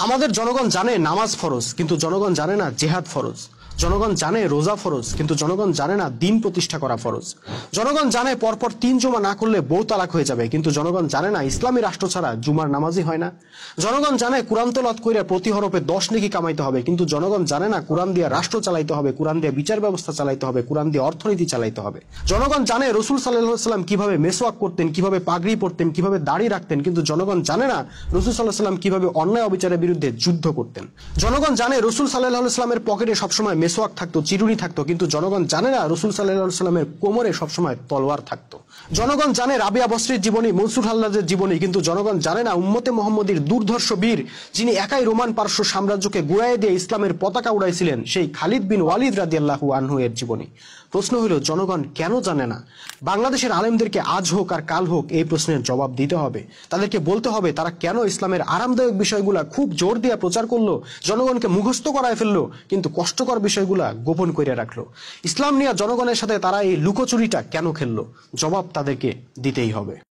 আমাদের জনগণ জানে নামাজ ফরজ, কিন্তু জনগণ জানে না জিহাদ ফরজ। জনগণ জানে রোজা ফরজ, কিন্তু জনগণ জানে না দিন প্রতিষ্ঠা করা ফরজ। জনগণ জানে পরপর 3 জুমা না করলে বউ তালাক হয়ে যাবে, কিন্তু জনগণ জানে না ইসলামী রাষ্ট্র ছাড়া জুমার নামাজই হয় না। জনগণ জানে কোরআন তেলাওয়াত কইরা প্রতি হরফে 10 নেকি কামাইতে হবে, কিন্তু জনগণ জানে না কোরআন দিয়ে রাষ্ট্র চালাইতে হবে, কোরআন দিয়ে বিচার ব্যবস্থা চালাইতে হবে, কোরআন দিয়ে অর্থনীতি চালাইতে হবে। জনগণ জানে রাসূল সাল্লাল্লাহু আলাইহি ওয়াসাল্লাম কিভাবে মেসওয়াক করতেন, কিভাবে পাগড়ি পরতেন, কিভাবে দাড়ি রাখতেন, কিন্তু জনগণ জানে না রাসূল সাল্লাল্লাহু আলাইহি ওয়াসাল্লাম কিভাবে অন্যায় অবিচারের বিরুদ্ধে যুদ্ধ করতেন। জনগণ জানে রাসূল সাল্লাল্লাহু আলাইহি ওয়াসাল্লামের পকেটে সবসময় মেসওয়াক থাকতো, চিরুনি থাকতো, কিন্তু জনগণ জানে না রাসূল সাল্লাল্লাহু আলাইহি ওয়াসাল্লামের কোমরে সবসময় তলোয়ার থাকতো। জনগণ জানে রাবিয়া বসরির জীবনী, মনসুর হাল্লাজের জীবনী, কিন্তু জনগণ জানে না উম্মতে মুহাম্মদীর দুর্ধর্ষ বীর, যিনি একাই রোমান পারস্য সাম্রাজ্যকে গুড়াইয়ে দিয়ে ইসলামের পতাকা উড়াইছিলেন, সেই খালিদ বিন ওয়ালিদ রাদিয়াল্লাহু আনহু এর জীবনী। প্রশ্ন হলো জনগণ কেন জানে না? বাংলাদেশের আলেমদেরকে আজ হোক আর কাল হোক এই প্রশ্নের জবাব দিতে হবে। তাদেরকে বলতে হবে তারা কেন ইসলামের আরামদায়ক বিষয়গুলা খুব জোর দিয়ে প্রচার করলো, জনগণকে মুখস্থ করায় ফেললো, কিন্তু কষ্টকর বিষয়গুলা গোপন করে রাখলো। ইসলাম নিয়ে জনগণের সাথে তারা এই লুকোচুরিটা কেন খেললো? জবাব তাদেরকে দিতেই হবে।